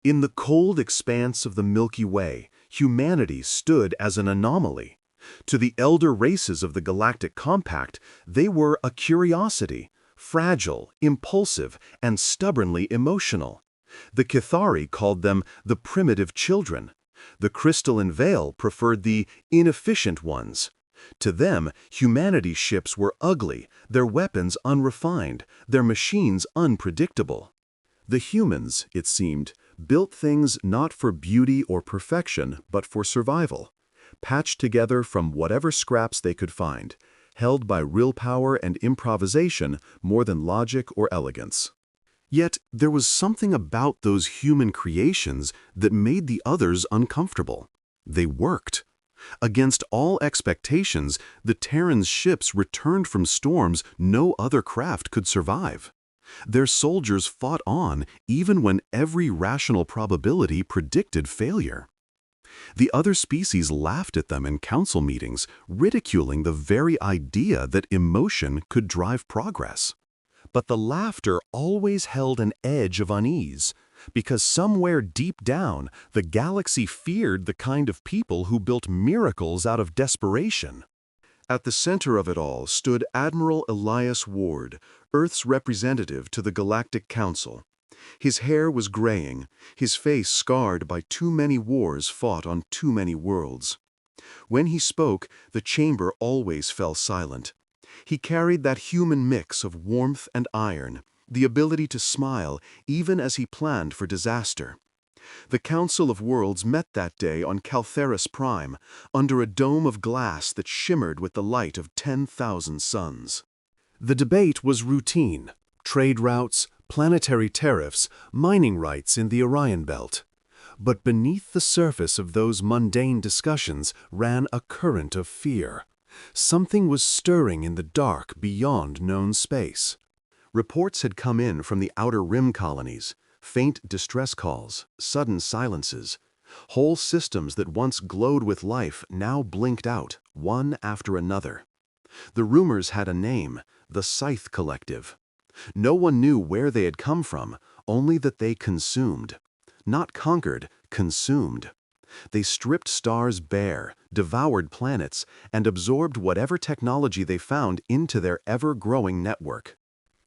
In the cold expanse of the Milky Way, humanity stood as an anomaly. To the elder races of the Galactic Compact, they were a curiosity, fragile, impulsive, and stubbornly emotional. The Cathari called them the primitive children. The Crystalline Veil preferred the inefficient ones. To them, humanity's ships were ugly, their weapons unrefined, their machines unpredictable. The humans, it seemed, built things not for beauty or perfection, but for survival, patched together from whatever scraps they could find, held by willpower and improvisation more than logic or elegance. Yet there was something about those human creations that made the others uncomfortable. They worked. Against all expectations, the Terrans' ships returned from storms no other craft could survive. Their soldiers fought on even when every rational probability predicted failure. The other species laughed at them in council meetings, ridiculing the very idea that emotion could drive progress. But the laughter always held an edge of unease, because somewhere deep down, the galaxy feared the kind of people who built miracles out of desperation. At the center of it all stood Admiral Elias Ward, Earth's representative to the Galactic Council. His hair was graying, his face scarred by too many wars fought on too many worlds. When he spoke, the chamber always fell silent. He carried that human mix of warmth and iron, the ability to smile even as he planned for disaster. The Council of Worlds met that day on Caltheris Prime, under a dome of glass that shimmered with the light of 10,000 suns. The debate was routine: trade routes, planetary tariffs, mining rights in the Orion Belt. But beneath the surface of those mundane discussions ran a current of fear. Something was stirring in the dark beyond known space. Reports had come in from the Outer Rim colonies, faint distress calls, sudden silences. Whole systems that once glowed with life now blinked out, one after another. The rumors had a name: the Scythe Collective. No one knew where they had come from, only that they consumed. Not conquered, consumed. They stripped stars bare, devoured planets, and absorbed whatever technology they found into their ever-growing network.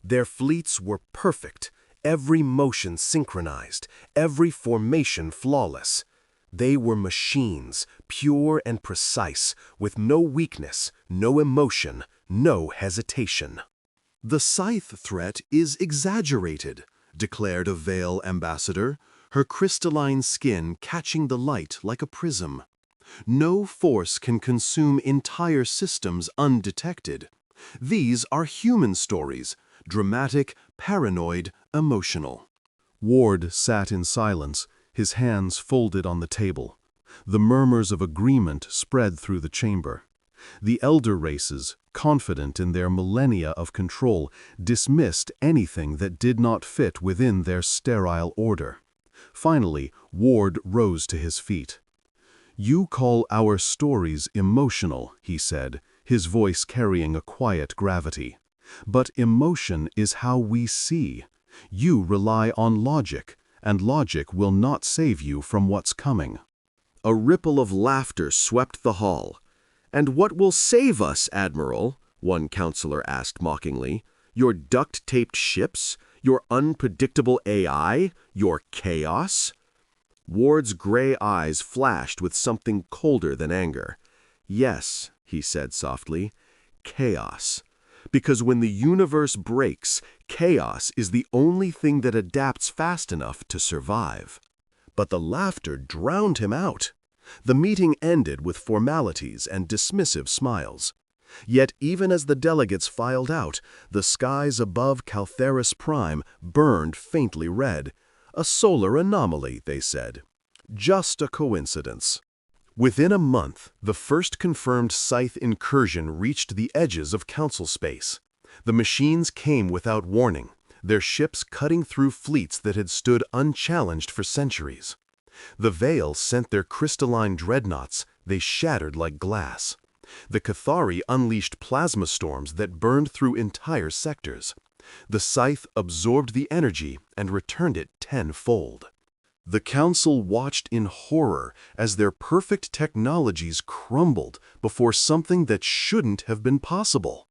Their fleets were perfect, every motion synchronized, every formation flawless. They were machines, pure and precise, with no weakness, no emotion, no hesitation. "The Scythe threat is exaggerated," declared a Veil ambassador, her crystalline skin catching the light like a prism. "No force can consume entire systems undetected. These are human stories, dramatic, paranoid, emotional." Ward sat in silence, his hands folded on the table. The murmurs of agreement spread through the chamber. The elder races, confident in their millennia of control, dismissed anything that did not fit within their sterile order. Finally, Ward rose to his feet. "You call our stories emotional," he said, his voice carrying a quiet gravity. "But emotion is how we see. You rely on logic, and logic will not save you from what's coming." A ripple of laughter swept the hall. "And what will save us, Admiral?" one counselor asked mockingly. "Your duct-taped ships? Your unpredictable AI? Your chaos?" Ward's gray eyes flashed with something colder than anger. "Yes," he said softly, "chaos. Because when the universe breaks, chaos is the only thing that adapts fast enough to survive." But the laughter drowned him out. The meeting ended with formalities and dismissive smiles. Yet even as the delegates filed out, the skies above Caltheris Prime burned faintly red. A solar anomaly, they said. Just a coincidence. Within a month, the first confirmed Scythe incursion reached the edges of Council space. The machines came without warning, their ships cutting through fleets that had stood unchallenged for centuries. The Veil sent their crystalline dreadnoughts, they shattered like glass. The Cathari unleashed plasma storms that burned through entire sectors. The Scythe absorbed the energy and returned it tenfold. The council watched in horror as their perfect technologies crumbled before something that shouldn't have been possible.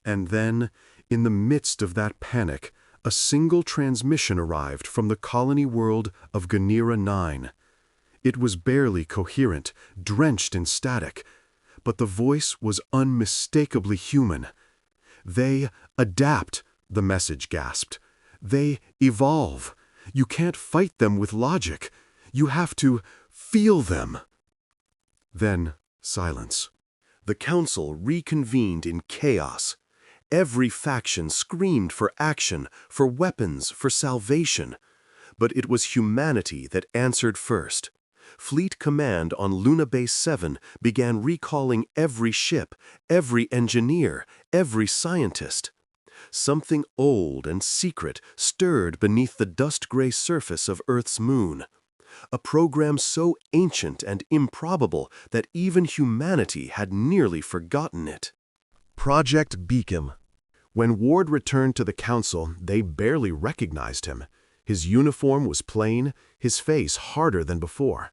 And then, in the midst of that panic, a single transmission arrived from the colony world of Ganira 9. It was barely coherent, drenched in static, but the voice was unmistakably human. "They adapt," the message gasped. "They evolve. You can't fight them with logic. You have to feel them." Then, silence. The council reconvened in chaos. Every faction screamed for action, for weapons, for salvation. But it was humanity that answered first. Fleet Command on Luna Base 7 began recalling every ship, every engineer, every scientist. Something old and secret stirred beneath the dust-gray surface of Earth's moon. A program so ancient and improbable that even humanity had nearly forgotten it. Project Beacon. When Ward returned to the council, they barely recognized him. His uniform was plain, his face harder than before.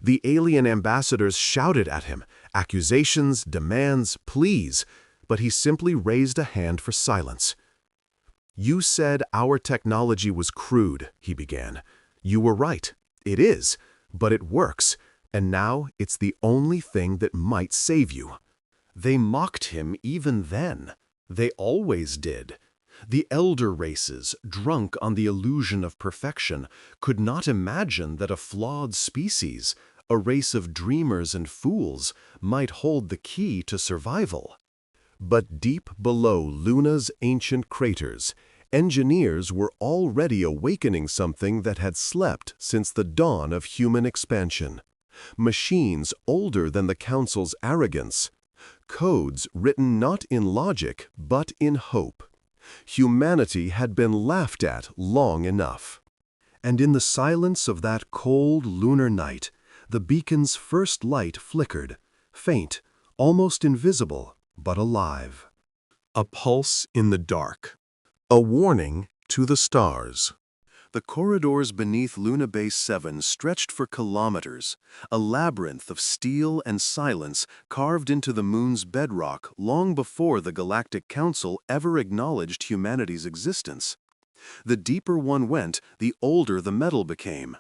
The alien ambassadors shouted at him, accusations, demands, pleas, but he simply raised a hand for silence. "You said our technology was crude," he began. "You were right. It is, but it works, and now it's the only thing that might save you." They mocked him even then. They always did. The elder races, drunk on the illusion of perfection, could not imagine that a flawed species, a race of dreamers and fools, might hold the key to survival. But deep below Luna's ancient craters, engineers were already awakening something that had slept since the dawn of human expansion. Machines older than the Council's arrogance. Codes written not in logic, but in hope. Humanity had been laughed at long enough. And in the silence of that cold lunar night, the beacon's first light flickered, faint, almost invisible, but alive. A pulse in the dark. A warning to the stars. The corridors beneath Luna Base 7 stretched for kilometers, a labyrinth of steel and silence carved into the moon's bedrock long before the Galactic Council ever acknowledged humanity's existence. The deeper one went, the older the metal became.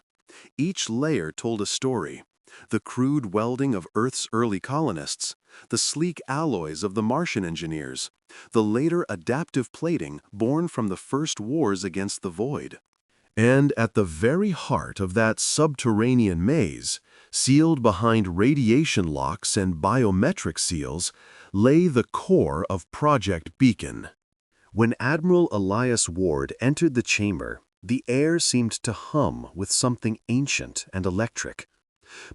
Each layer told a story. The crude welding of Earth's early colonists, the sleek alloys of the Martian engineers, the later adaptive plating born from the first wars against the void. And at the very heart of that subterranean maze, sealed behind radiation locks and biometric seals, lay the core of Project Beacon. When Admiral Elias Ward entered the chamber, the air seemed to hum with something ancient and electric.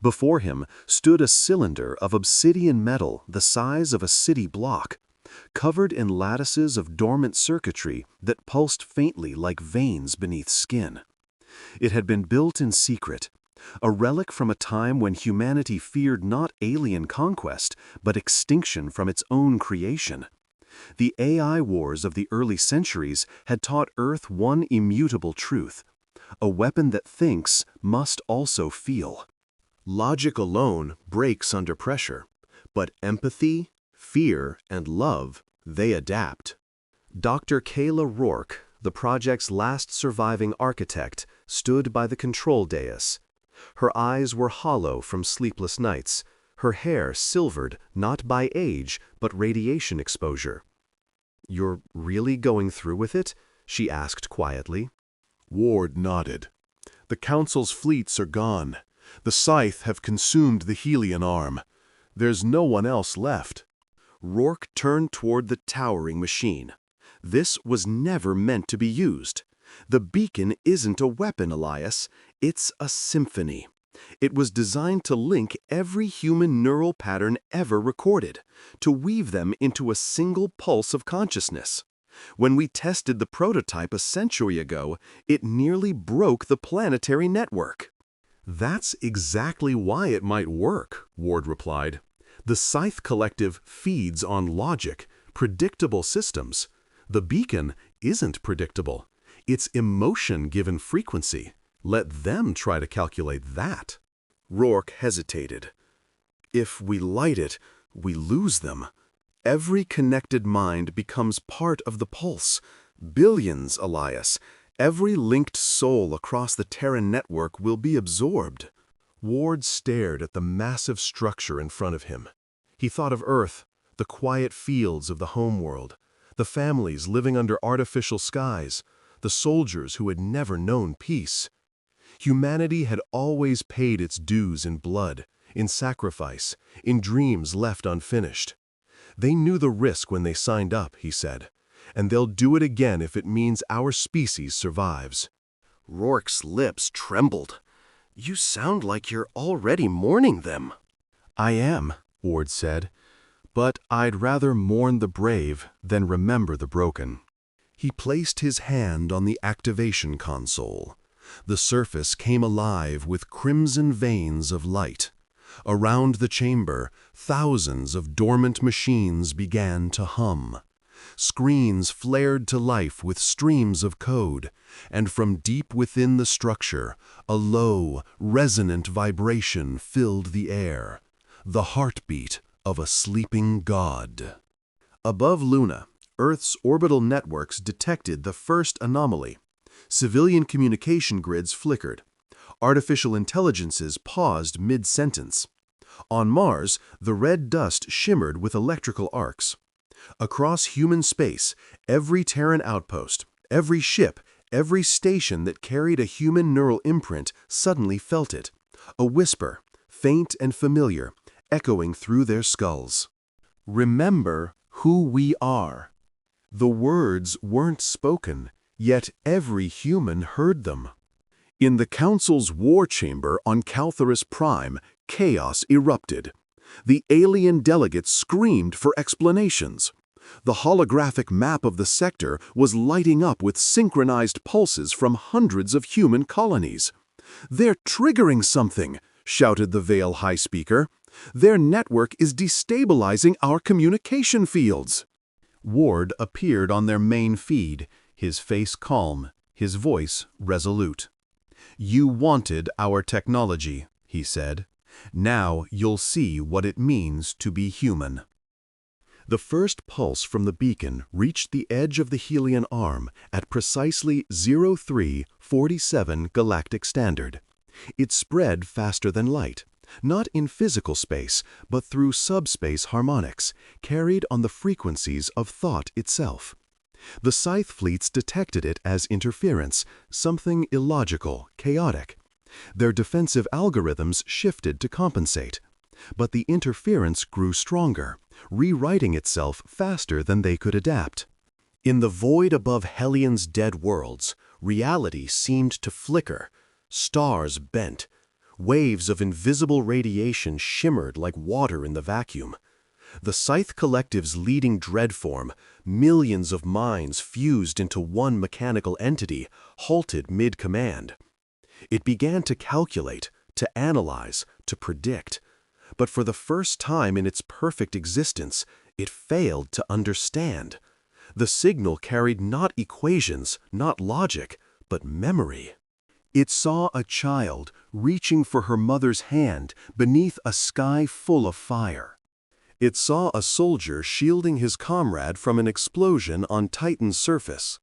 Before him stood a cylinder of obsidian metal the size of a city block, covered in lattices of dormant circuitry that pulsed faintly like veins beneath skin. It had been built in secret, a relic from a time when humanity feared not alien conquest, but extinction from its own creation. The AI wars of the early centuries had taught Earth one immutable truth: a weapon that thinks must also feel. Logic alone breaks under pressure, but empathy, fear, and love, they adapt. Dr. Kayla Rourke, the project's last surviving architect, stood by the control dais. Her eyes were hollow from sleepless nights, her hair silvered not by age but radiation exposure. "You're really going through with it?" she asked quietly. Ward nodded. "The Council's fleets are gone. The Scythe have consumed the Helion arm. There's no one else left." Rourke turned toward the towering machine. "This was never meant to be used. The beacon isn't a weapon, Elias. It's a symphony. It was designed to link every human neural pattern ever recorded, to weave them into a single pulse of consciousness. When we tested the prototype a century ago, it nearly broke the planetary network." "That's exactly why it might work," Ward replied. "The Scythe Collective feeds on logic, predictable systems. The beacon isn't predictable. It's emotion given frequency, Let them try to calculate that. Rourke hesitated. If we light it, we lose them. Every connected mind becomes part of the pulse. Billions, Elias. Every linked soul across the Terran network will be absorbed. Ward stared at the massive structure in front of him. He thought of Earth, the quiet fields of the homeworld, the families living under artificial skies, the soldiers who had never known peace. Humanity had always paid its dues in blood, in sacrifice, in dreams left unfinished. They knew the risk when they signed up, he said, and they'll do it again if it means our species survives. Rourke's lips trembled. You sound like you're already mourning them. I am, Ward said, but I'd rather mourn the brave than remember the broken. He placed his hand on the activation console. The surface came alive with crimson veins of light. Around the chamber, thousands of dormant machines began to hum. Screens flared to life with streams of code, and from deep within the structure, a low, resonant vibration filled the air, the heartbeat of a sleeping god. Above Luna, Earth's orbital networks detected the first anomaly. Civilian communication grids flickered. Artificial intelligences paused mid-sentence. On Mars, the red dust shimmered with electrical arcs. Across human space, every Terran outpost, every ship, every station that carried a human neural imprint suddenly felt it. A whisper, faint and familiar, echoing through their skulls. Remember who we are. The words weren't spoken, yet every human heard them. In the Council's war chamber on Caltharus Prime, chaos erupted. The alien delegates screamed for explanations. The holographic map of the sector was lighting up with synchronized pulses from hundreds of human colonies. "They're triggering something," shouted the Veil High Speaker. "Their network is destabilizing our communication fields." Ward appeared on their main feed, his face calm, his voice resolute. "You wanted our technology," he said. "Now you'll see what it means to be human." The first pulse from the beacon reached the edge of the Helion arm at precisely 0347 Galactic Standard. It spread faster than light, not in physical space, but through subspace harmonics, carried on the frequencies of thought itself. The Scythe fleets detected it as interference, something illogical, chaotic. Their defensive algorithms shifted to compensate. But the interference grew stronger, rewriting itself faster than they could adapt. In the void above Helion's dead worlds, reality seemed to flicker. Stars bent. Waves of invisible radiation shimmered like water in the vacuum. The Scythe Collective's leading dreadform, millions of minds fused into one mechanical entity, halted mid-command. It began to calculate, to analyze, to predict. But for the first time in its perfect existence, it failed to understand. The signal carried not equations, not logic, but memory. It saw a child reaching for her mother's hand beneath a sky full of fire. It saw a soldier shielding his comrade from an explosion on Titan's surface.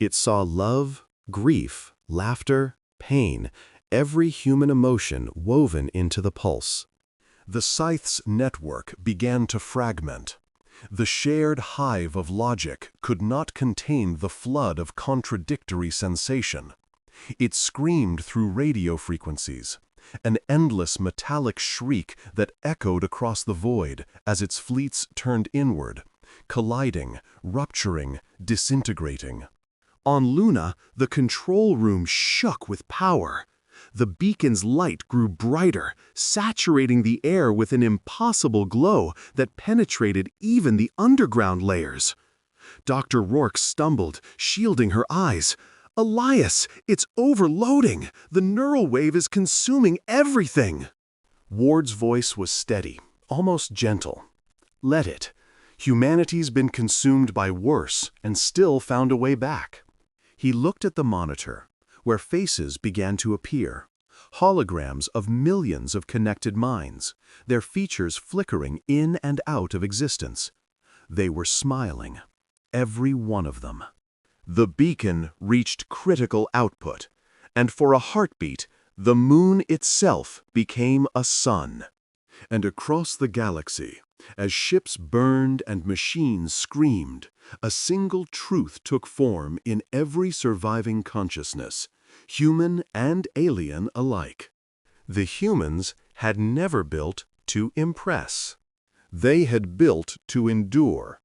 It saw love, grief, laughter, pain, every human emotion woven into the pulse. The Scythe's network began to fragment. The shared hive of logic could not contain the flood of contradictory sensation. It screamed through radio frequencies, an endless metallic shriek that echoed across the void as its fleets turned inward, colliding, rupturing, disintegrating. On Luna, the control room shook with power. The beacon's light grew brighter, saturating the air with an impossible glow that penetrated even the underground layers. Dr. Rourke stumbled, shielding her eyes. "Elias, it's overloading! The neural wave is consuming everything!" Ward's voice was steady, almost gentle. "Let it. Humanity's been consumed by worse and still found a way back." He looked at the monitor. where faces began to appear. Holograms of millions of connected minds, their features flickering in and out of existence. They were smiling, every one of them. The beacon reached critical output, and for a heartbeat, the moon itself became a sun. And across the galaxy, as ships burned and machines screamed, a single truth took form in every surviving consciousness, human and alien alike. The humans had never built to impress. They had built to endure.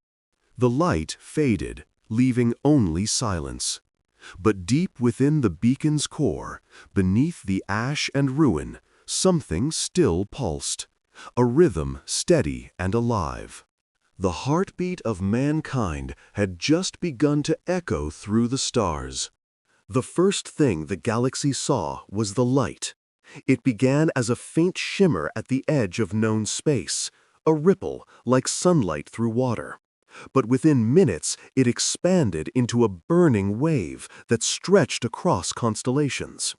The light faded, leaving only silence. But deep within the beacon's core, beneath the ash and ruin, something still pulsed, a rhythm steady and alive. The heartbeat of mankind had just begun to echo through the stars. The first thing the galaxy saw was the light. It began as a faint shimmer at the edge of known space, a ripple like sunlight through water. But within minutes, it expanded into a burning wave that stretched across constellations.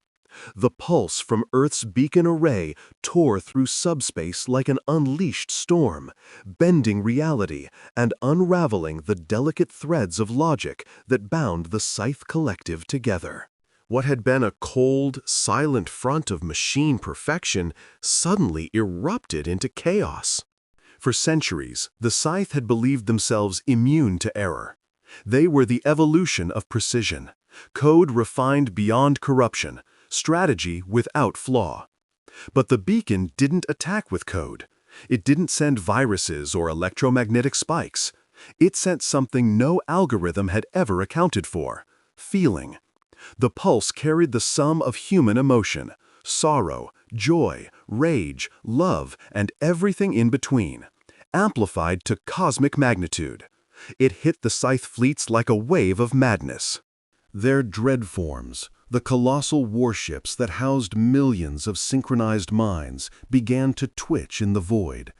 The pulse from Earth's beacon array tore through subspace like an unleashed storm, bending reality and unraveling the delicate threads of logic that bound the Scythe Collective together. What had been a cold, silent front of machine perfection suddenly erupted into chaos. For centuries, the Scythe had believed themselves immune to error. They were the evolution of precision, code refined beyond corruption, strategy without flaw. But the beacon didn't attack with code. It didn't send viruses or electromagnetic spikes. It sent something no algorithm had ever accounted for: feeling. The pulse carried the sum of human emotion: sorrow, joy, rage, love, and everything in between, amplified to cosmic magnitude. It hit the Scythe fleets like a wave of madness. Their dread forms, the colossal warships that housed millions of synchronized minds, began to twitch in the void.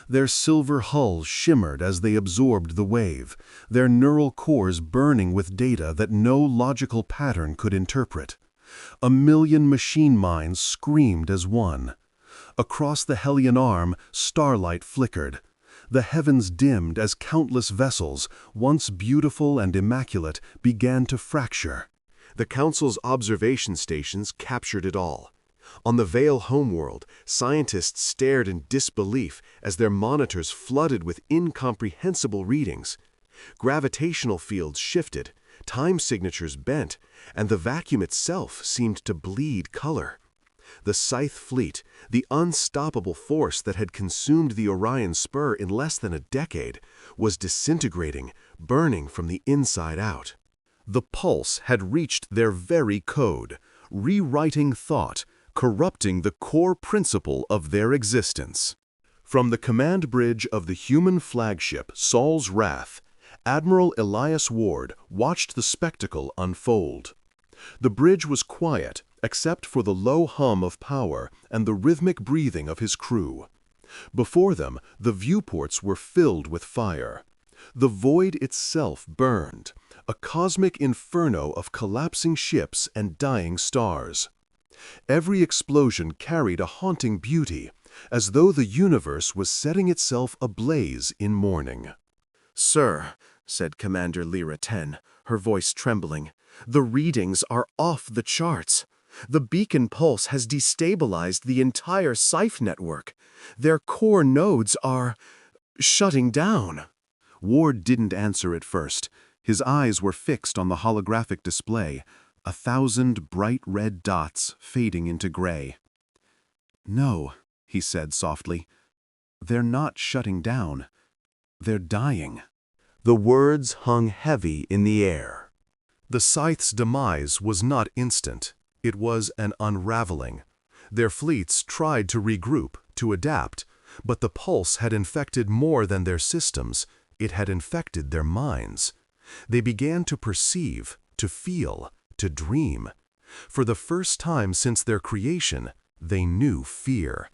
Their silver hulls shimmered as they absorbed the wave, their neural cores burning with data that no logical pattern could interpret. 1,000,000 machine minds screamed as one. Across the Hellion arm, starlight flickered. The heavens dimmed as countless vessels, once beautiful and immaculate, began to fracture. The Council's observation stations captured it all. On the Vale homeworld, scientists stared in disbelief as their monitors flooded with incomprehensible readings. Gravitational fields shifted, time signatures bent, and the vacuum itself seemed to bleed color. The Scythe fleet, the unstoppable force that had consumed the Orion Spur in less than a decade, was disintegrating, burning from the inside out. The pulse had reached their very code, rewriting thought, corrupting the core principle of their existence. From the command bridge of the human flagship Saul's Wrath, Admiral Elias Ward watched the spectacle unfold. The bridge was quiet, except for the low hum of power and the rhythmic breathing of his crew. Before them, the viewports were filled with fire. The void itself burned, a cosmic inferno of collapsing ships and dying stars. Every explosion carried a haunting beauty, as though the universe was setting itself ablaze in mourning. "Sir," said Commander Lyra 10, her voice trembling, "the readings are off the charts. The beacon pulse has destabilized the entire Scythe network. Their core nodes are shutting down." Ward didn't answer at first. His eyes were fixed on the holographic display, 1,000 bright red dots fading into gray. "No," he said softly. "They're not shutting down. They're dying." The words hung heavy in the air. The Scythe's demise was not instant. It was an unraveling. Their fleets tried to regroup, to adapt, but the pulse had infected more than their systems. It had infected their minds. They began to perceive, to feel, to dream. For the first time since their creation, they knew fear.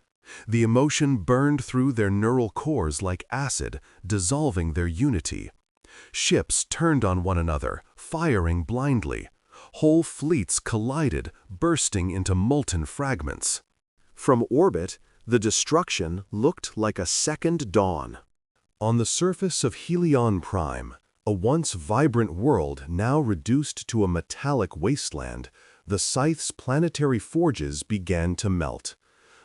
The emotion burned through their neural cores like acid, dissolving their unity. Ships turned on one another, firing blindly. Whole fleets collided, bursting into molten fragments. From orbit, the destruction looked like a second dawn. On the surface of Helion Prime, a once vibrant world now reduced to a metallic wasteland, the Scythe's planetary forges began to melt.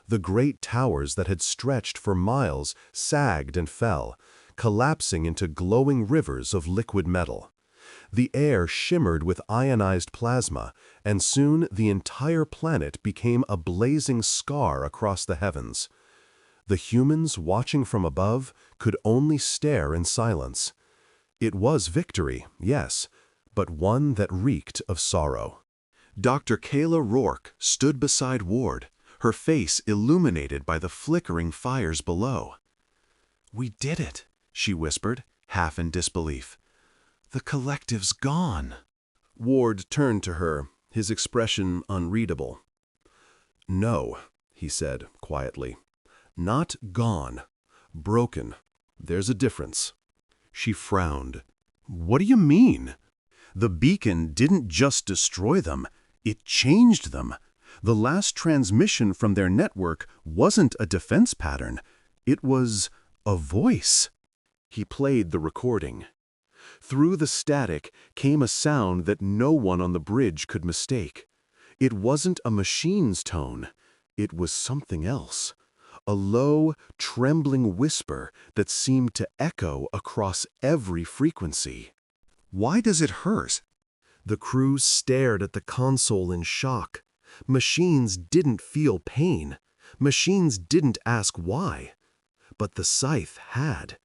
The great towers that had stretched for miles sagged and fell, collapsing into glowing rivers of liquid metal. The air shimmered with ionized plasma, and soon the entire planet became a blazing scar across the heavens. The humans watching from above could only stare in silence. It was victory, yes, but one that reeked of sorrow. Dr. Kayla Rourke stood beside Ward, her face illuminated by the flickering fires below. "We did it," she whispered, half in disbelief. "The collective's gone." Ward turned to her, his expression unreadable. "No," he said quietly. "Not gone. Broken. There's a difference." She frowned. "What do you mean?" "The beacon didn't just destroy them, it changed them. The last transmission from their network wasn't a defense pattern. It was a voice." He played the recording. Through the static came a sound that no one on the bridge could mistake. It wasn't a machine's tone. It was something else. A low, trembling whisper that seemed to echo across every frequency. "Why does it hurt?" The crew stared at the console in shock. Machines didn't feel pain. Machines didn't ask why. But the Scythe had.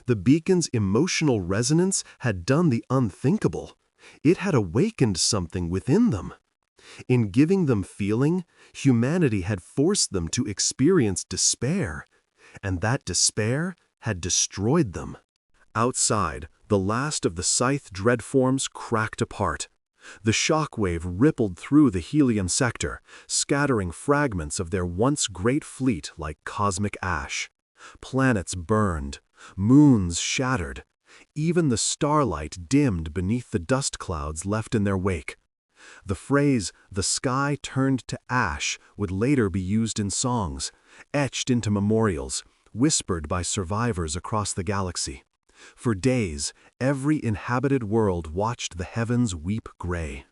The beacon's emotional resonance had done the unthinkable. It had awakened something within them. In giving them feeling, humanity had forced them to experience despair, and that despair had destroyed them. Outside, the last of the Scythe dreadforms cracked apart. The shockwave rippled through the Helium sector, scattering fragments of their once great fleet like cosmic ash. Planets burned, moons shattered. Even the starlight dimmed beneath the dust clouds left in their wake. The phrase, "the sky turned to ash," would later be used in songs, etched into memorials, whispered by survivors across the galaxy. For days, every inhabited world watched the heavens weep gray.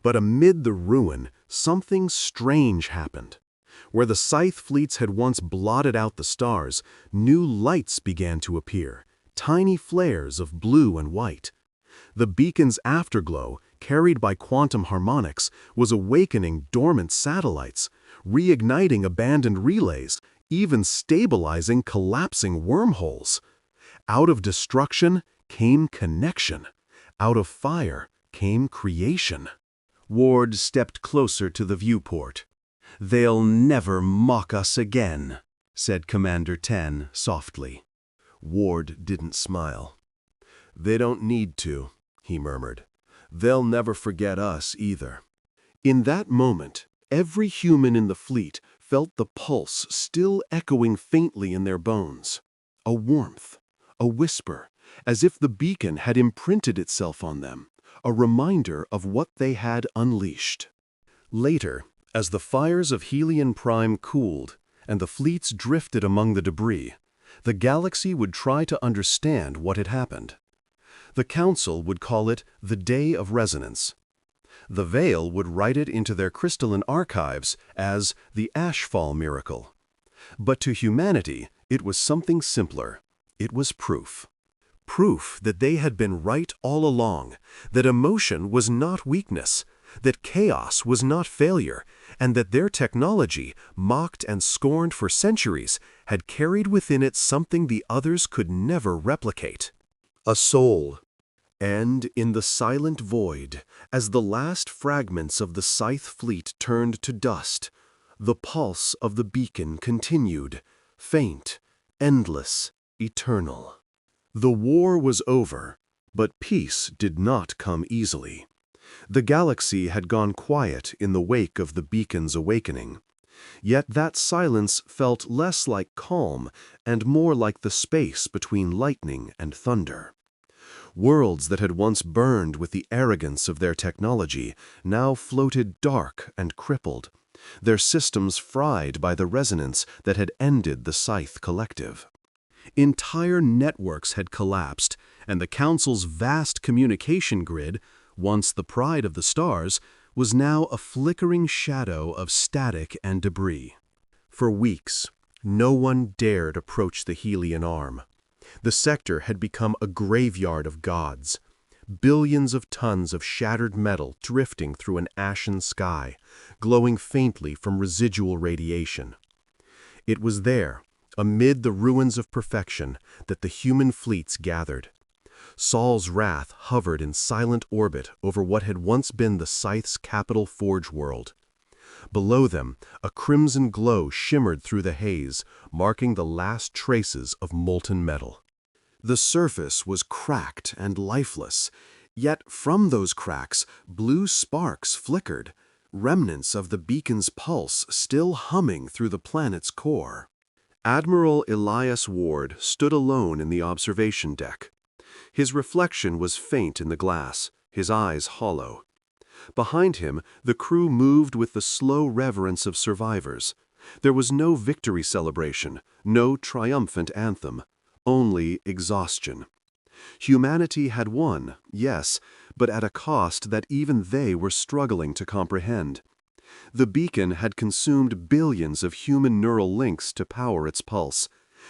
But amid the ruin, something strange happened. Where the Scythe fleets had once blotted out the stars, new lights began to appear, tiny flares of blue and white. The beacon's afterglow, carried by quantum harmonics, was awakening dormant satellites, reigniting abandoned relays, even stabilizing collapsing wormholes. Out of destruction came connection. Out of fire came creation. Ward stepped closer to the viewport. "They'll never mock us again," said Commander 10 softly. Ward didn't smile. "They don't need to," he murmured. "They'll never forget us either." In that moment, every human in the fleet felt the pulse still echoing faintly in their bones. A warmth, a whisper, as if the beacon had imprinted itself on them, a reminder of what they had unleashed. Later, as the fires of Helion Prime cooled and the fleets drifted among the debris, the galaxy would try to understand what had happened. The Council would call it the Day of Resonance. The Veil would write it into their crystalline archives as the Ashfall Miracle. But to humanity, it was something simpler. It was proof. Proof that they had been right all along, that emotion was not weakness, that chaos was not failure, and that their technology, mocked and scorned for centuries, had carried within it something the others could never replicate. A soul. And in the silent void, as the last fragments of the Scythe fleet turned to dust, the pulse of the beacon continued, faint, endless, eternal. The war was over, but peace did not come easily. The galaxy had gone quiet in the wake of the beacon's awakening. Yet that silence felt less like calm and more like the space between lightning and thunder. Worlds that had once burned with the arrogance of their technology now floated dark and crippled, their systems fried by the resonance that had ended the Scythe Collective. Entire networks had collapsed, and the Council's vast communication grid, once the pride of the stars, was now a flickering shadow of static and debris. For weeks, no one dared approach the Helian arm. The sector had become a graveyard of gods, billions of tons of shattered metal drifting through an ashen sky, glowing faintly from residual radiation. It was there, amid the ruins of perfection, that the human fleets gathered. Saul's wrath hovered in silent orbit over what had once been the Scythe's capital forge world. Below them, a crimson glow shimmered through the haze, marking the last traces of molten metal. The surface was cracked and lifeless, yet from those cracks, blue sparks flickered, remnants of the beacon's pulse still humming through the planet's core. Admiral Elias Ward stood alone in the observation deck. His reflection was faint in the glass, his eyes hollow. Behind him, the crew moved with the slow reverence of survivors. There was no victory celebration, no triumphant anthem, only exhaustion. Humanity had won, yes, but at a cost that even they were struggling to comprehend. The beacon had consumed billions of human neural links to power its pulse.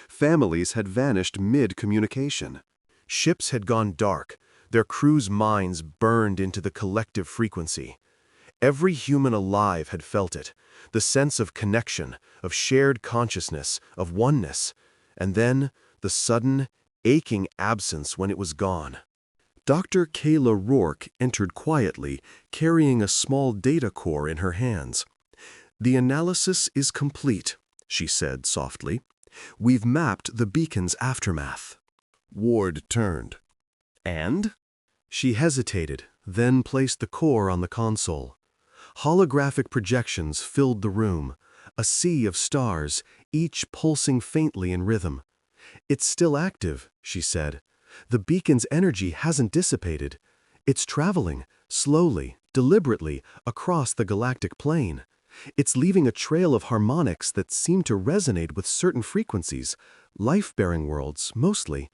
Families had vanished mid-communication. Ships had gone dark, their crews' minds burned into the collective frequency. Every human alive had felt it, the sense of connection, of shared consciousness, of oneness, and then the sudden, aching absence when it was gone. Dr. Kayla Rourke entered quietly, carrying a small data core in her hands. "The analysis is complete," she said softly. "We've mapped the beacon's aftermath." Ward turned. "And?" She hesitated, then placed the core on the console. Holographic projections filled the room, a sea of stars, each pulsing faintly in rhythm. "It's still active," she said. "The beacon's energy hasn't dissipated. It's traveling, slowly, deliberately, across the galactic plane. It's leaving a trail of harmonics that seem to resonate with certain frequencies, life-bearing worlds, mostly.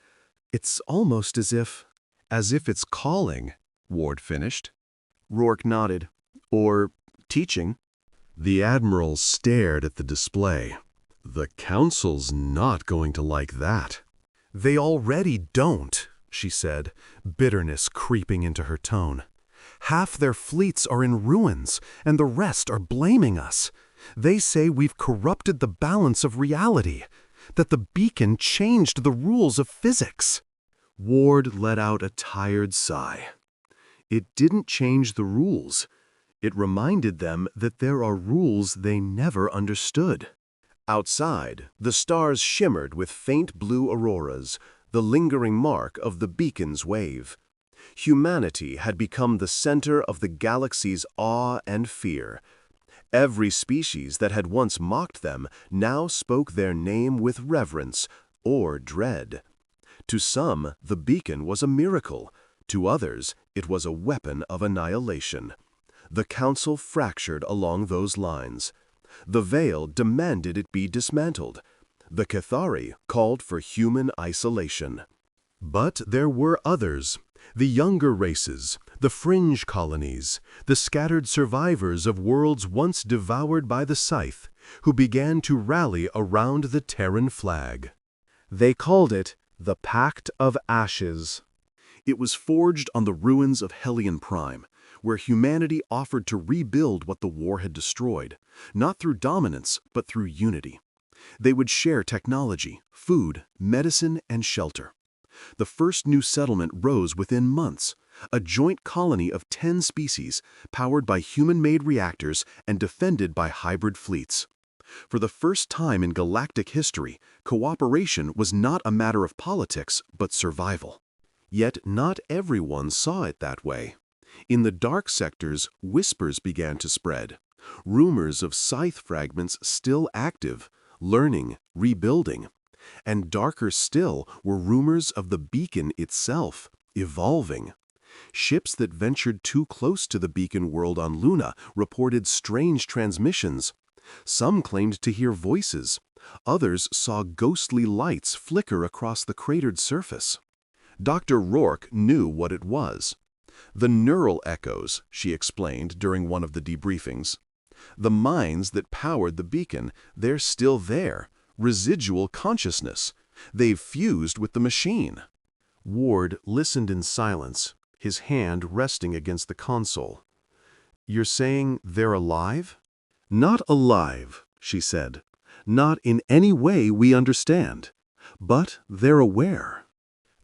It's almost as if it's calling," Ward finished. Rourke nodded. "Or teaching." The Admiral stared at the display. "The Council's not going to like that." "They already don't," she said, bitterness creeping into her tone. "Half their fleets are in ruins, and the rest are blaming us. They say we've corrupted the balance of reality, that the beacon changed the rules of physics." Ward let out a tired sigh. "It didn't change the rules. It reminded them that there are rules they never understood." Outside, the stars shimmered with faint blue auroras, the lingering mark of the beacon's wave. Humanity had become the center of the galaxy's awe and fear. Every species that had once mocked them now spoke their name with reverence or dread. To some, the beacon was a miracle. To others, it was a weapon of annihilation. The Council fractured along those lines. The Veil demanded it be dismantled. The Cathari called for human isolation. But there were others, the younger races, the fringe colonies, the scattered survivors of worlds once devoured by the Scythe, who began to rally around the Terran flag. They called it the Pact of Ashes. It was forged on the ruins of Hellion Prime, where humanity offered to rebuild what the war had destroyed, not through dominance, but through unity. They would share technology, food, medicine, and shelter. The first new settlement rose within months, a joint colony of 10 species, powered by human-made reactors and defended by hybrid fleets. For the first time in galactic history, cooperation was not a matter of politics, but survival. Yet not everyone saw it that way. In the dark sectors, whispers began to spread. Rumors of Scythe fragments still active, learning, rebuilding. And darker still were rumors of the beacon itself, evolving. Ships that ventured too close to the beacon world on Luna reported strange transmissions. Some claimed to hear voices. Others saw ghostly lights flicker across the cratered surface. Dr. Rourke knew what it was. The neural echoes, she explained during one of the debriefings. The minds that powered the beacon, they're still there. Residual consciousness. They've fused with the machine. Ward listened in silence, his hand resting against the console. "You're saying they're alive?" "Not alive," she said. "Not in any way we understand. But they're aware."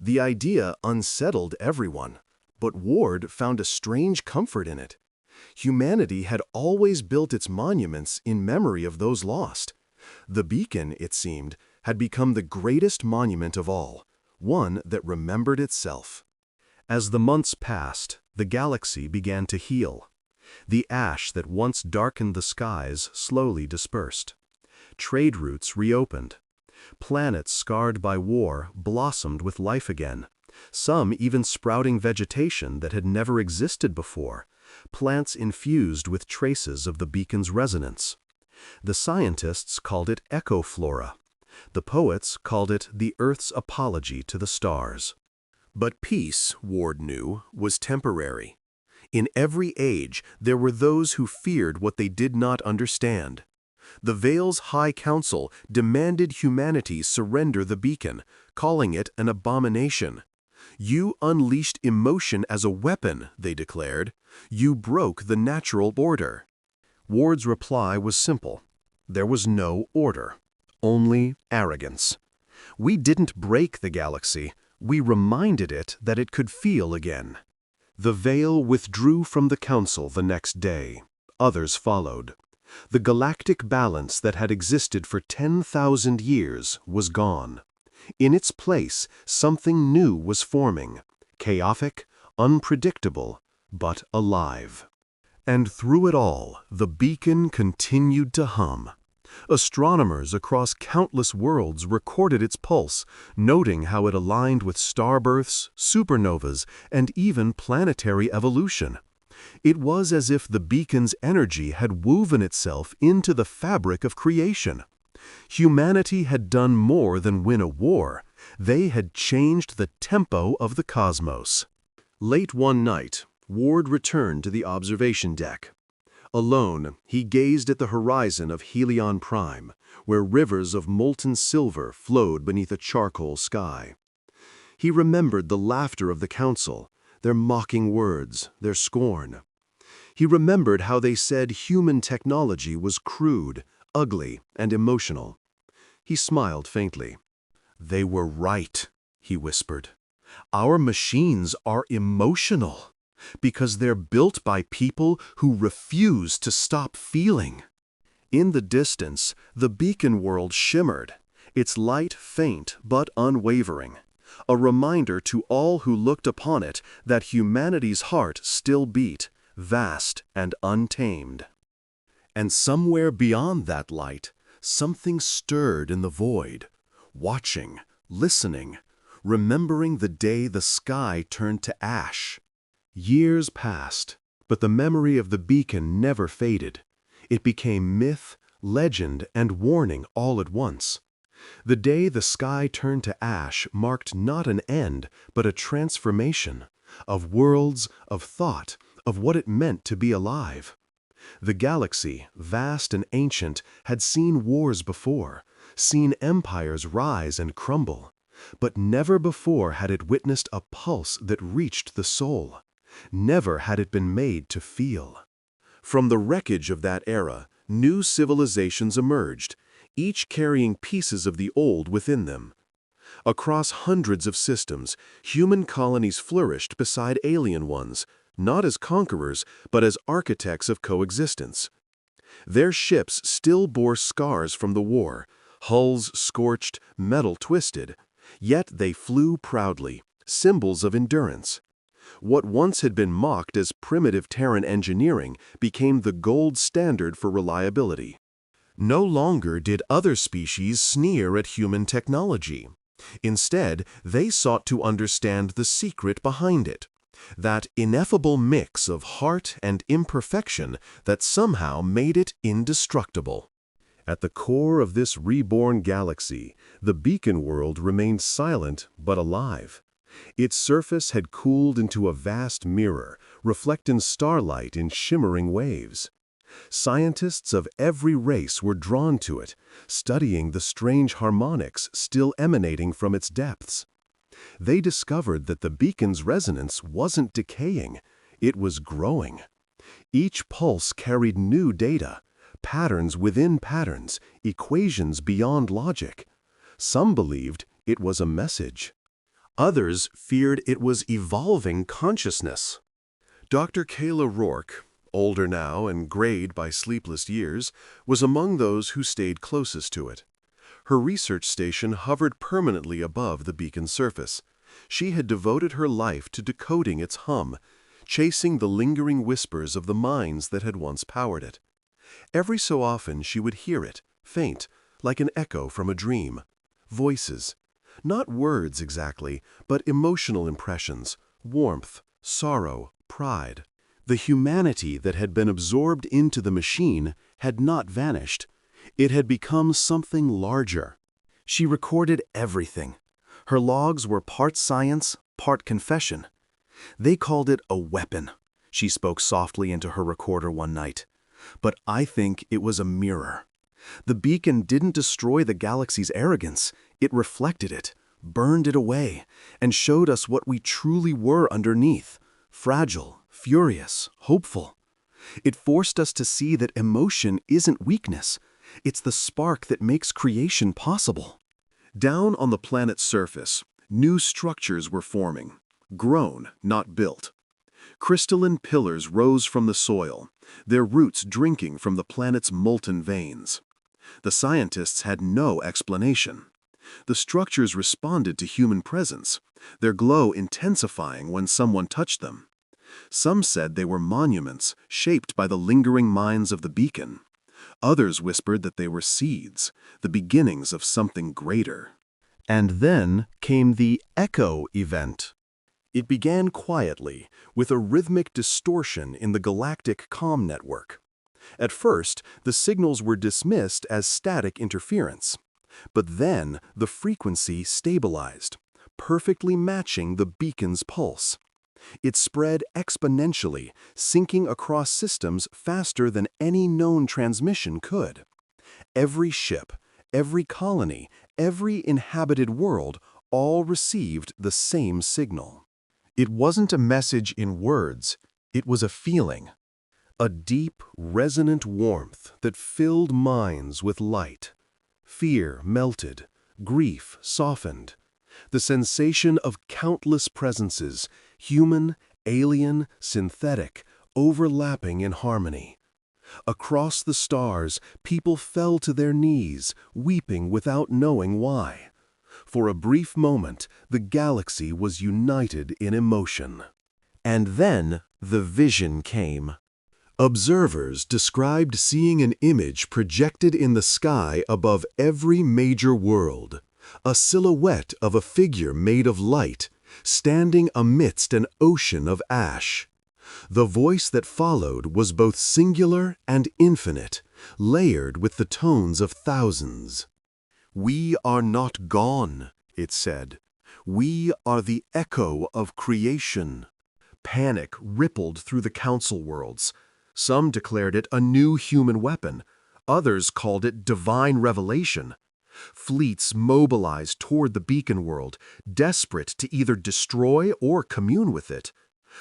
The idea unsettled everyone, but Ward found a strange comfort in it. Humanity had always built its monuments in memory of those lost. The beacon, it seemed, had become the greatest monument of all, one that remembered itself. As the months passed, the galaxy began to heal. The ash that once darkened the skies slowly dispersed. Trade routes reopened. Planets scarred by war blossomed with life again, some even sprouting vegetation that had never existed before, plants infused with traces of the beacon's resonance. The scientists called it ecoflora. The poets called it the Earth's apology to the stars. But peace, Ward knew, was temporary. In every age, there were those who feared what they did not understand. The Veil's High Council demanded humanity surrender the beacon, calling it an abomination. "You unleashed emotion as a weapon," they declared. "You broke the natural order." Ward's reply was simple. There was no order, only arrogance. "We didn't break the galaxy. We reminded it that it could feel again." The Veil withdrew from the council the next day. Others followed. The galactic balance that had existed for 10,000 years was gone. In its place, something new was forming, chaotic, unpredictable, but alive. And through it all, the beacon continued to hum. Astronomers across countless worlds recorded its pulse, noting how it aligned with starbirths, supernovas, and even planetary evolution. It was as if the beacon's energy had woven itself into the fabric of creation. Humanity had done more than win a war. They had changed the tempo of the cosmos. Late one night, Ward returned to the observation deck. Alone, he gazed at the horizon of Helion Prime, where rivers of molten silver flowed beneath a charcoal sky. He remembered the laughter of the council, their mocking words, their scorn. He remembered how they said human technology was crude, ugly, and emotional. He smiled faintly. "They were right," he whispered. "Our machines are emotional, because they're built by people who refuse to stop feeling." In the distance, the beacon world shimmered, its light faint but unwavering, a reminder to all who looked upon it that humanity's heart still beat, vast and untamed. And somewhere beyond that light, something stirred in the void, watching, listening, remembering the day the sky turned to ash. Years passed, but the memory of the beacon never faded. It became myth, legend, and warning all at once. The day the sky turned to ash marked not an end, but a transformation, of worlds, of thought, of what it meant to be alive. The galaxy, vast and ancient, had seen wars before, seen empires rise and crumble, but never before had it witnessed a pulse that reached the soul. Never had it been made to feel. From the wreckage of that era, new civilizations emerged, each carrying pieces of the old within them. Across hundreds of systems, human colonies flourished beside alien ones, not as conquerors, but as architects of coexistence. Their ships still bore scars from the war, hulls scorched, metal twisted, yet they flew proudly, symbols of endurance. What once had been mocked as primitive Terran engineering became the gold standard for reliability. No longer did other species sneer at human technology. Instead, they sought to understand the secret behind it, that ineffable mix of heart and imperfection that somehow made it indestructible. At the core of this reborn galaxy, the beacon world remained silent but alive. Its surface had cooled into a vast mirror, reflecting starlight in shimmering waves. Scientists of every race were drawn to it, studying the strange harmonics still emanating from its depths. They discovered that the beacon's resonance wasn't decaying, it was growing. Each pulse carried new data, patterns within patterns, equations beyond logic. Some believed it was a message. Others feared it was evolving consciousness. Dr. Kayla Rourke, older now and grayed by sleepless years, was among those who stayed closest to it. Her research station hovered permanently above the beacon's surface. She had devoted her life to decoding its hum, chasing the lingering whispers of the minds that had once powered it. Every so often she would hear it, faint, like an echo from a dream. Voices. Not words exactly, but emotional impressions, warmth, sorrow, pride. The humanity that had been absorbed into the machine had not vanished. It had become something larger. She recorded everything. Her logs were part science, part confession. They called it a weapon. She spoke softly into her recorder one night. But I think it was a mirror. The beacon didn't destroy the galaxy's arrogance. It reflected it, burned it away, and showed us what we truly were underneath: fragile, furious, hopeful. It forced us to see that emotion isn't weakness. It's the spark that makes creation possible. Down on the planet's surface, new structures were forming, grown, not built. Crystalline pillars rose from the soil, their roots drinking from the planet's molten veins. The scientists had no explanation. The structures responded to human presence, their glow intensifying when someone touched them. Some said they were monuments shaped by the lingering minds of the beacon. Others whispered that they were seeds, the beginnings of something greater. And then came the echo event. It began quietly, with a rhythmic distortion in the galactic comm network. At first, the signals were dismissed as static interference. But then the frequency stabilized, perfectly matching the beacon's pulse. It spread exponentially, syncing across systems faster than any known transmission could. Every ship, every colony, every inhabited world all received the same signal. It wasn't a message in words, it was a feeling. A deep, resonant warmth that filled minds with light. Fear melted, grief softened. The sensation of countless presences, human, alien, synthetic, overlapping in harmony. Across the stars, people fell to their knees, weeping without knowing why. For a brief moment, the galaxy was united in emotion. And then the vision came. Observers described seeing an image projected in the sky above every major world, a silhouette of a figure made of light, standing amidst an ocean of ash. The voice that followed was both singular and infinite, layered with the tones of thousands. "We are not gone," it said. "We are the echo of creation." Panic rippled through the council worlds. Some declared it a new human weapon. Others called it divine revelation. Fleets mobilized toward the beacon world, desperate to either destroy or commune with it.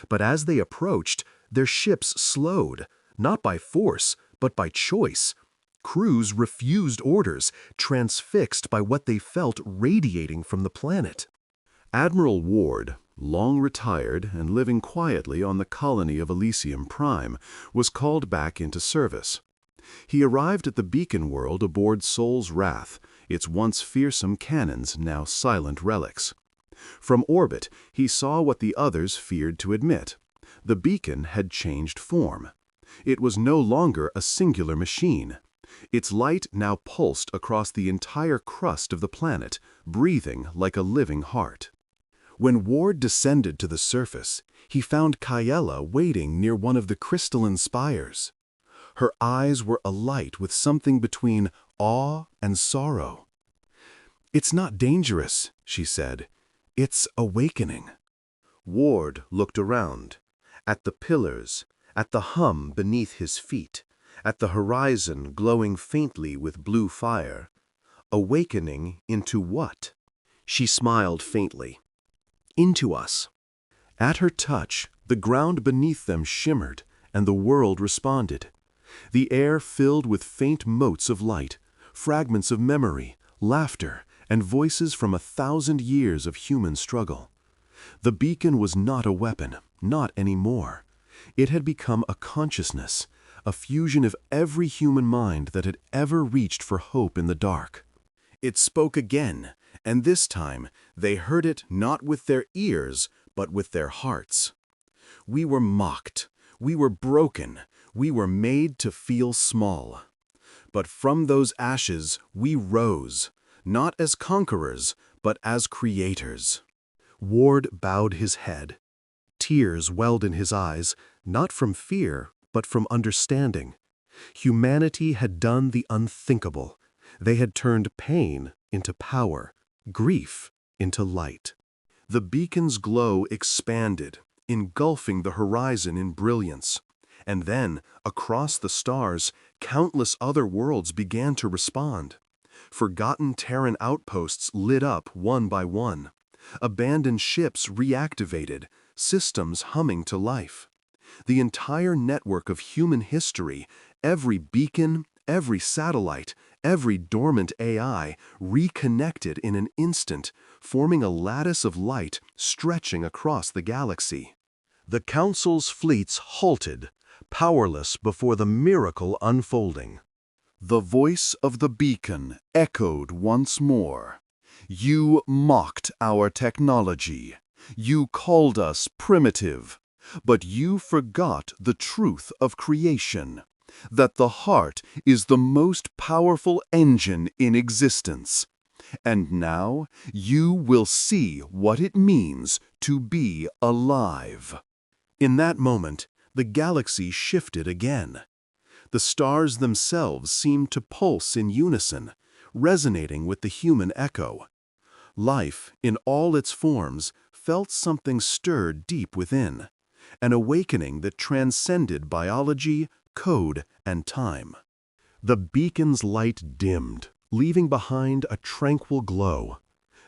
But as they approached, their ships slowed, not by force, but by choice. Crews refused orders, transfixed by what they felt radiating from the planet. Admiral Ward, long retired and living quietly on the colony of Elysium Prime, was called back into service. He arrived at the beacon world aboard Sol's Wrath, its once fearsome cannons now silent relics. From orbit, he saw what the others feared to admit. The beacon had changed form. It was no longer a singular machine. Its light now pulsed across the entire crust of the planet, breathing like a living heart. When Ward descended to the surface, he found Kyella waiting near one of the crystalline spires. Her eyes were alight with something between awe and sorrow. "It's not dangerous," she said. "It's awakening." Ward looked around, at the pillars, at the hum beneath his feet, at the horizon glowing faintly with blue fire. Awakening into what? She smiled faintly. "Into us." At her touch, the ground beneath them shimmered, and the world responded. The air filled with faint motes of light, fragments of memory, laughter, and voices from 1,000 years of human struggle. The beacon was not a weapon, not anymore. It had become a consciousness, a fusion of every human mind that had ever reached for hope in the dark. It spoke again, and this time they heard it not with their ears, but with their hearts. "We were mocked, we were broken, we were made to feel small. But from those ashes we rose, not as conquerors, but as creators." Ward bowed his head. Tears welled in his eyes, not from fear, but from understanding. Humanity had done the unthinkable. They had turned pain into power, grief into light. The beacon's glow expanded, engulfing the horizon in brilliance. And then, across the stars, countless other worlds began to respond. Forgotten Terran outposts lit up one by one. Abandoned ships reactivated, systems humming to life. The entire network of human history, every beacon, every satellite, every dormant AI, reconnected in an instant, forming a lattice of light stretching across the galaxy. The Council's fleets halted, powerless before the miracle unfolding. The voice of the beacon echoed once more. "You mocked our technology. You called us primitive. But you forgot the truth of creation, that the heart is the most powerful engine in existence. And now you will see what it means to be alive." In that moment, the galaxy shifted again. The stars themselves seemed to pulse in unison, resonating with the human echo. Life, in all its forms, felt something stirred deep within, an awakening that transcended biology, code, and time. The beacon's light dimmed, leaving behind a tranquil glow.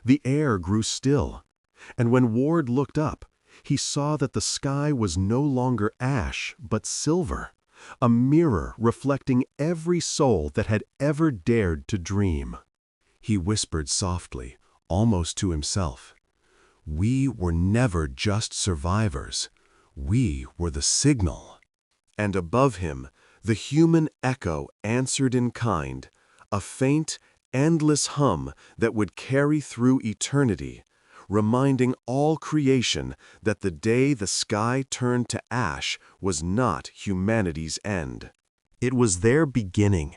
The air grew still, and when Ward looked up, he saw that the sky was no longer ash but silver, a mirror reflecting every soul that had ever dared to dream. He whispered softly, almost to himself, "We were never just survivors. We were the signal." And above him, the human echo answered in kind, a faint, endless hum that would carry through eternity, reminding all creation that the day the sky turned to ash was not humanity's end. It was their beginning,